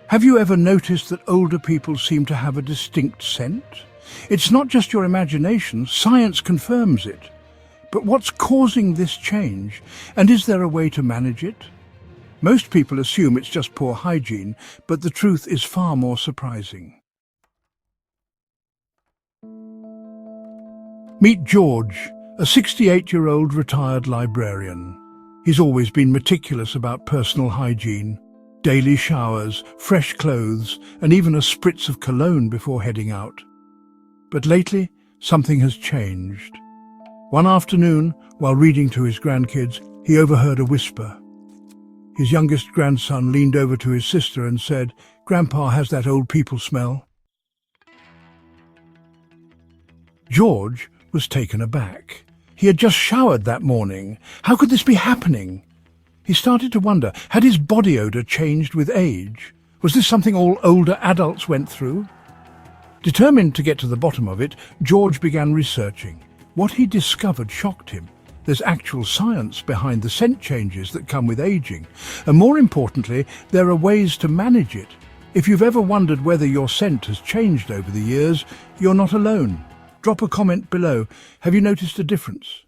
Have you ever noticed that older people seem to have a distinct scent? It's not just your imagination, science confirms it. But what's causing this change, and is there a way to manage it? Most people assume it's just poor hygiene, but the truth is far more surprising. Meet George, a 68-year-old retired librarian. He's always been meticulous about personal hygiene, daily showers, fresh clothes, and even a spritz of cologne before heading out. But lately, something has changed. One afternoon, while reading to his grandkids, he overheard a whisper. His youngest grandson leaned over to his sister and said, "Grandpa has that old people smell." George was taken aback. He had just showered that morning. How could this be happening? He started to wonder, had his body odor changed with age? Was this something all older adults went through? Determined to get to the bottom of it, George began researching. What he discovered shocked him. There's actual science behind the scent changes that come with aging. And more importantly, there are ways to manage it. If you've ever wondered whether your scent has changed over the years, you're not alone. Drop a comment below. Have you noticed a difference?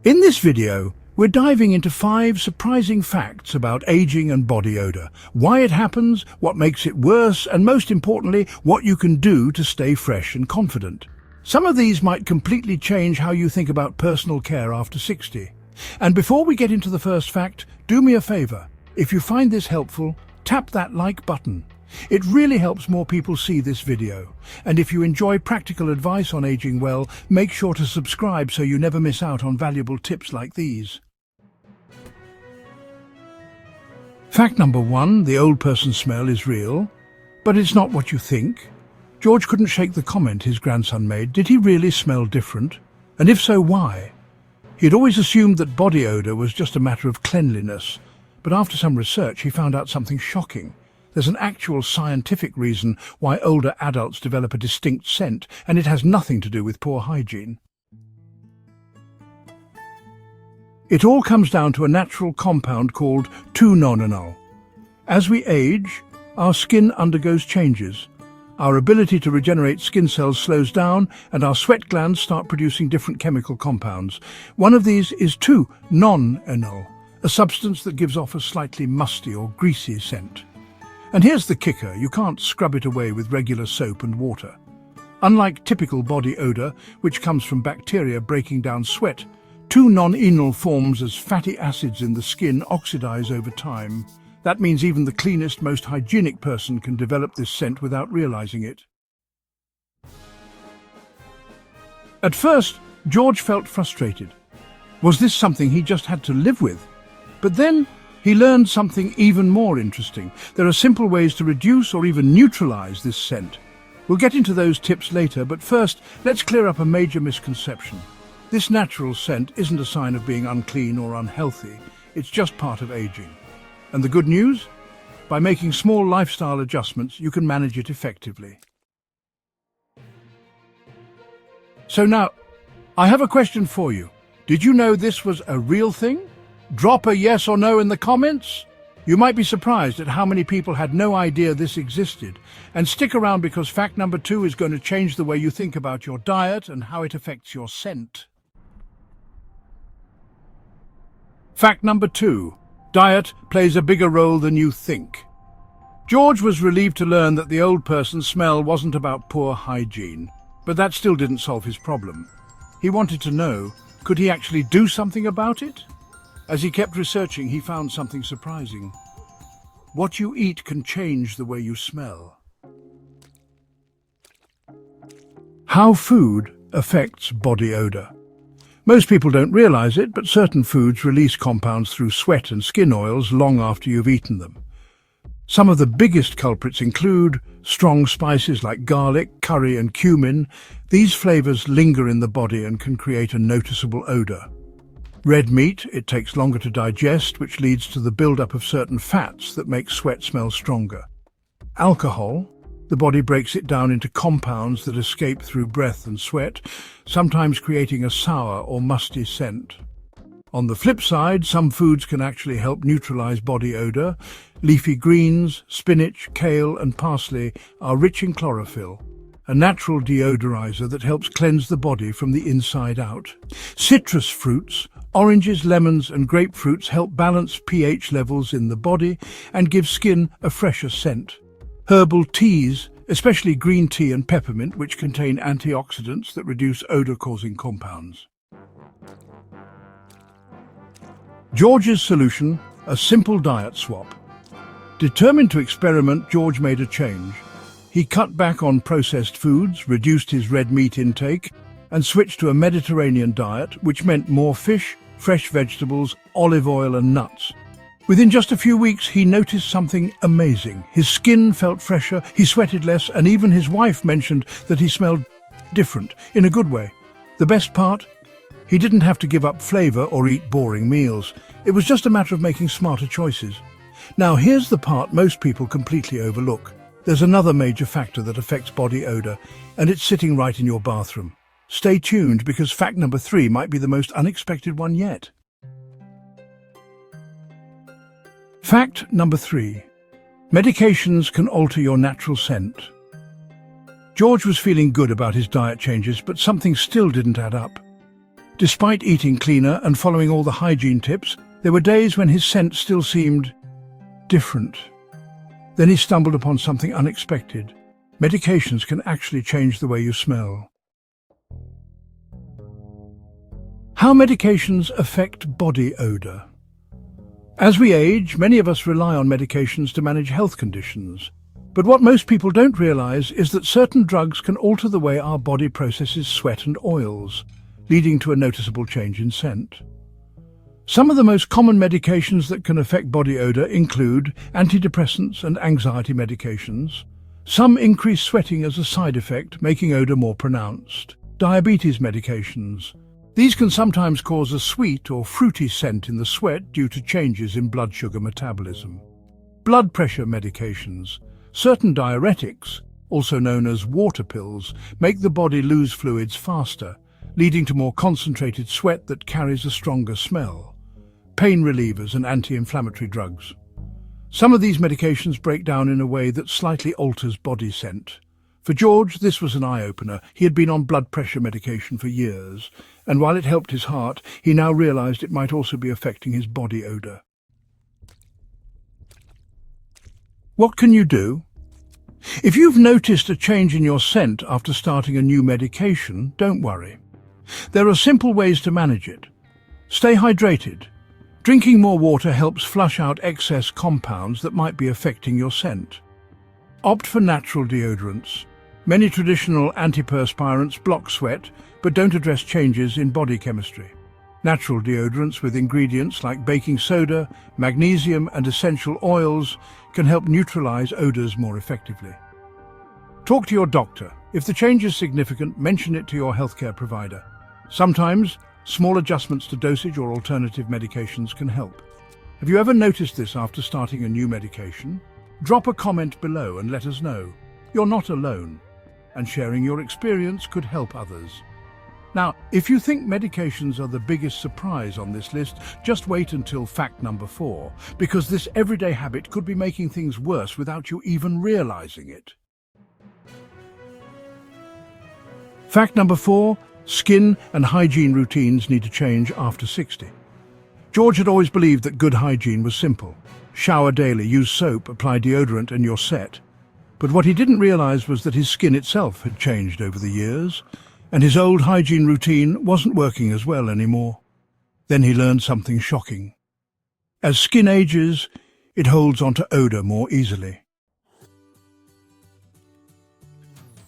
In this video, we're diving into 5 surprising facts about aging and body odor, why it happens, what makes it worse, and most importantly, what you can do to stay fresh and confident. Some of these might completely change how you think about personal care after 60. And before we get into the first fact, do me a favor. If you find this helpful, tap that like button. It really helps more people see this video. And if you enjoy practical advice on aging well, make sure to subscribe so you never miss out on valuable tips like these. Fact number 1, the old person smell is real, but it's not what you think. George couldn't shake the comment his grandson made. Did he really smell different? And if so, why? He had always assumed that body odor was just a matter of cleanliness, but after some research he found out something shocking. There's an actual scientific reason why older adults develop a distinct scent, and it has nothing to do with poor hygiene. It all comes down to a natural compound called 2-nonenal. As we age, our skin undergoes changes. Our ability to regenerate skin cells slows down, and our sweat glands start producing different chemical compounds. One of these is 2-nonenal, a substance that gives off a slightly musty or greasy scent. And here's the kicker, you can't scrub it away with regular soap and water. Unlike typical body odor, which comes from bacteria breaking down sweat, 2-nonenal forms as fatty acids in the skin oxidize over time. That means even the cleanest, most hygienic person can develop this scent without realizing it. At first, George felt frustrated. Was this something he just had to live with? But then he learned something even more interesting. There are simple ways to reduce or even neutralize this scent. We'll get into those tips later, but first, let's clear up a major misconception. This natural scent isn't a sign of being unclean or unhealthy. It's just part of aging. And the good news? By making small lifestyle adjustments, you can manage it effectively. So now, I have a question for you. Did you know this was a real thing? Drop a yes or no in the comments. You might be surprised at how many people had no idea this existed. And stick around because fact number 2 is going to change the way you think about your diet and how it affects your scent. Fact number 2. Diet plays a bigger role than you think. George was relieved to learn that the old person's smell wasn't about poor hygiene, but that still didn't solve his problem. He wanted to know, could he actually do something about it? As he kept researching, he found something surprising. What you eat can change the way you smell. How food affects body odor. Most people don't realize it, but certain foods release compounds through sweat and skin oils long after you've eaten them. Some of the biggest culprits include strong spices like garlic, curry, and cumin. These flavors linger in the body and can create a noticeable odor. Red meat, it takes longer to digest, which leads to the buildup of certain fats that make sweat smell stronger. Alcohol, the body breaks it down into compounds that escape through breath and sweat, sometimes creating a sour or musty scent. On the flip side, some foods can actually help neutralize body odor. Leafy greens, spinach, kale, and parsley are rich in chlorophyll, a natural deodorizer that helps cleanse the body from the inside out. Citrus fruits, oranges, lemons, and grapefruits help balance pH levels in the body and give skin a fresher scent. Herbal teas, especially green tea and peppermint, which contain antioxidants that reduce odor-causing compounds. George's solution, a simple diet swap. Determined to experiment, George made a change. He cut back on processed foods, reduced his red meat intake, and switched to a Mediterranean diet, which meant more fish, fresh vegetables, olive oil, and nuts. Within just a few weeks, he noticed something amazing. His skin felt fresher, he sweated less, and even his wife mentioned that he smelled different, in a good way. The best part? He didn't have to give up flavor or eat boring meals. It was just a matter of making smarter choices. Now, here's the part most people completely overlook. There's another major factor that affects body odor, and it's sitting right in your bathroom. Stay tuned, because fact number 3 might be the most unexpected one yet. Fact number 3. Medications can alter your natural scent. George was feeling good about his diet changes, but something still didn't add up. Despite eating cleaner and following all the hygiene tips, there were days when his scent still seemed different. Then he stumbled upon something unexpected. Medications can actually change the way you smell. How medications affect body odor. As we age, many of us rely on medications to manage health conditions. But what most people don't realize is that certain drugs can alter the way our body processes sweat and oils, leading to a noticeable change in scent. Some of the most common medications that can affect body odor include antidepressants and anxiety medications. Some increase sweating as a side effect, making odor more pronounced. Diabetes medications. These can sometimes cause a sweet or fruity scent in the sweat due to changes in blood sugar metabolism. Blood pressure medications. Certain diuretics, also known as water pills, make the body lose fluids faster, leading to more concentrated sweat that carries a stronger smell. Pain relievers and anti-inflammatory drugs. Some of these medications break down in a way that slightly alters body scent. For George, this was an eye-opener. He had been on blood pressure medication for years, and while it helped his heart, he now realized it might also be affecting his body odor. What can you do? If you've noticed a change in your scent after starting a new medication, don't worry. There are simple ways to manage it. Stay hydrated. Drinking more water helps flush out excess compounds that might be affecting your scent. Opt for natural deodorants. Many traditional antiperspirants block sweat, but don't address changes in body chemistry. Natural deodorants with ingredients like baking soda, magnesium, and essential oils can help neutralize odors more effectively. Talk to your doctor. If the change is significant, mention it to your healthcare provider. Sometimes, small adjustments to dosage or alternative medications can help. Have you ever noticed this after starting a new medication? Drop a comment below and let us know. You're not alone, and sharing your experience could help others. Now, if you think medications are the biggest surprise on this list, just wait until fact number 4, because this everyday habit could be making things worse without you even realizing it. Fact number 4, skin and hygiene routines need to change after 60. George had always believed that good hygiene was simple. Shower daily, use soap, apply deodorant, and you're set. But what he didn't realize was that his skin itself had changed over the years, and his old hygiene routine wasn't working as well anymore. Then he learned something shocking. As skin ages, it holds onto odor more easily.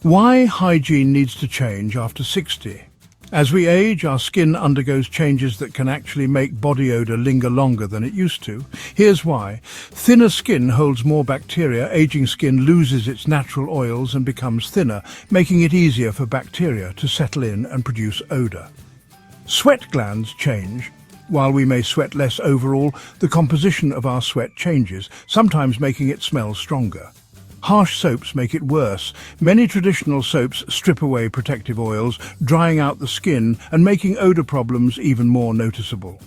Why hygiene needs to change after 60? As we age, our skin undergoes changes that can actually make body odor linger longer than it used to. Here's why. Thinner skin holds more bacteria. Aging skin loses its natural oils and becomes thinner, making it easier for bacteria to settle in and produce odor. Sweat glands change. While we may sweat less overall, the composition of our sweat changes, sometimes making it smell stronger. Harsh soaps make it worse. Many traditional soaps strip away protective oils, drying out the skin and making odor problems even more noticeable.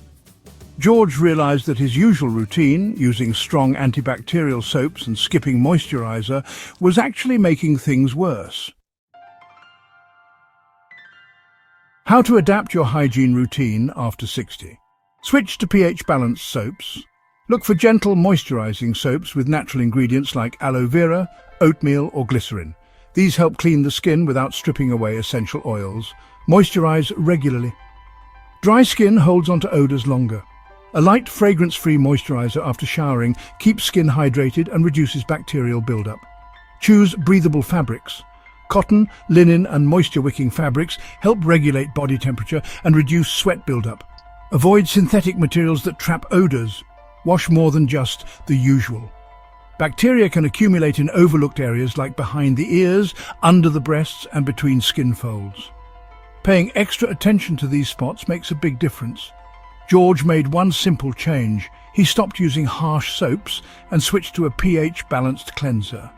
George realized that his usual routine, using strong antibacterial soaps and skipping moisturizer, was actually making things worse. How to adapt your hygiene routine after 60. Switch to pH-balanced soaps. Look for gentle moisturizing soaps with natural ingredients like aloe vera, oatmeal or glycerin. These help clean the skin without stripping away essential oils. Moisturize regularly. Dry skin holds onto odors longer. A light, fragrance-free moisturizer after showering keeps skin hydrated and reduces bacterial buildup. Choose breathable fabrics. Cotton, linen and moisture-wicking fabrics help regulate body temperature and reduce sweat buildup. Avoid synthetic materials that trap odors. Wash more than just the usual. Bacteria can accumulate in overlooked areas like behind the ears, under the breasts and between skin folds. Paying extra attention to these spots makes a big difference. George made one simple change. He stopped using harsh soaps and switched to a pH-balanced cleanser.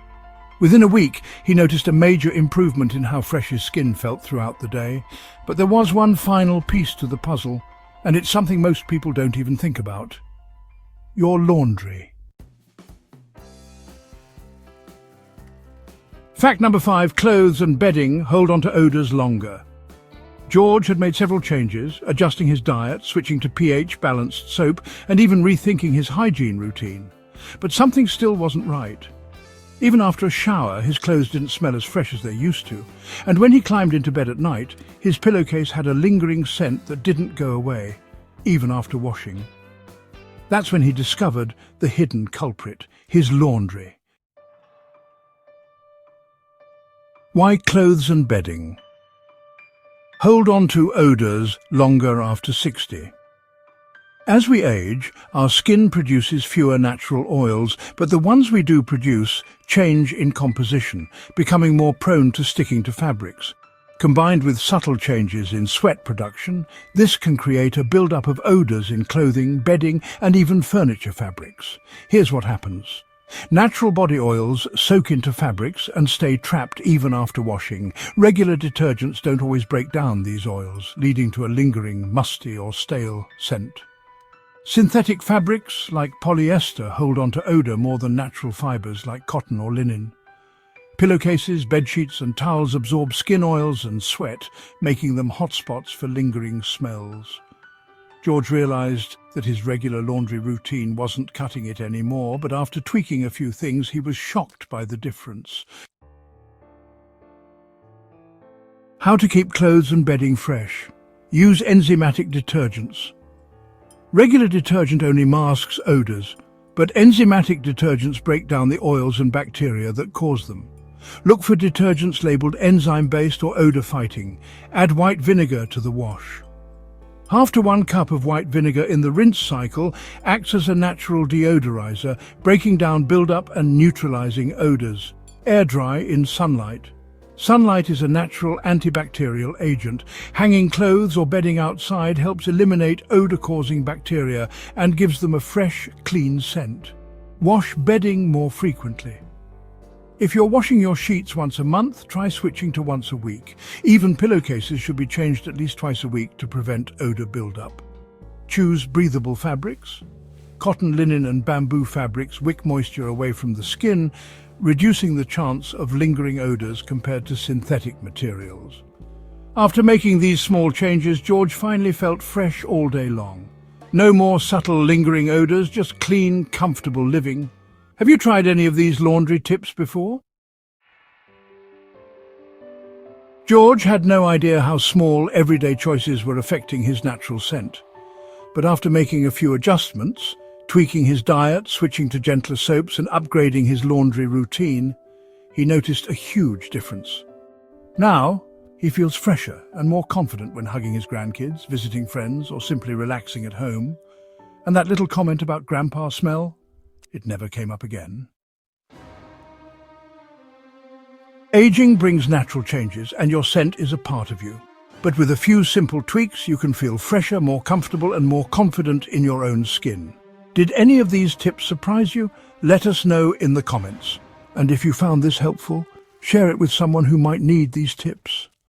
Within a week, he noticed a major improvement in how fresh his skin felt throughout the day. But there was one final piece to the puzzle, and it's something most people don't even think about. Your laundry. Fact number 5, clothes and bedding hold on to odors longer. George had made several changes, adjusting his diet, switching to pH-balanced soap, and even rethinking his hygiene routine. But something still wasn't right. Even after a shower, his clothes didn't smell as fresh as they used to, and when he climbed into bed at night, his pillowcase had a lingering scent that didn't go away, even after washing. That's when he discovered the hidden culprit, his laundry. Why clothes and bedding hold on to odors longer after 60? As we age, our skin produces fewer natural oils, but the ones we do produce change in composition, becoming more prone to sticking to fabrics. Combined with subtle changes in sweat production, this can create a buildup of odors in clothing, bedding, and even furniture fabrics. Here's what happens. Natural body oils soak into fabrics and stay trapped even after washing. Regular detergents don't always break down these oils, leading to a lingering, musty or stale scent. Synthetic fabrics like polyester hold on to odor more than natural fibers like cotton or linen. Pillowcases, bedsheets and towels absorb skin oils and sweat, making them hotspots for lingering smells. George realized that his regular laundry routine wasn't cutting it anymore, but after tweaking a few things, he was shocked by the difference. How to keep clothes and bedding fresh. Use enzymatic detergents. Regular detergent only masks odors, but enzymatic detergents break down the oils and bacteria that cause them. Look for detergents labeled enzyme-based or odor-fighting. Add white vinegar to the wash. Half to 1 cup of white vinegar in the rinse cycle acts as a natural deodorizer, breaking down buildup and neutralizing odors. Air dry in sunlight. Sunlight is a natural antibacterial agent. Hanging clothes or bedding outside helps eliminate odor-causing bacteria and gives them a fresh, clean scent. Wash bedding more frequently. If you're washing your sheets once a month, try switching to once a week. Even pillowcases should be changed at least twice a week to prevent odor buildup. Choose breathable fabrics. Cotton, linen and bamboo fabrics wick moisture away from the skin, reducing the chance of lingering odors compared to synthetic materials. After making these small changes, George finally felt fresh all day long. No more subtle lingering odors, just clean, comfortable living. Have you tried any of these laundry tips before? George had no idea how small, everyday choices were affecting his natural scent. But after making a few adjustments, tweaking his diet, switching to gentler soaps and upgrading his laundry routine, he noticed a huge difference. Now, he feels fresher and more confident when hugging his grandkids, visiting friends or simply relaxing at home. And that little comment about Grandpa's smell? It never came up again. Aging brings natural changes, and your scent is a part of you. But with a few simple tweaks, you can feel fresher, more comfortable, and more confident in your own skin. Did any of these tips surprise you? Let us know in the comments. And if you found this helpful, share it with someone who might need these tips.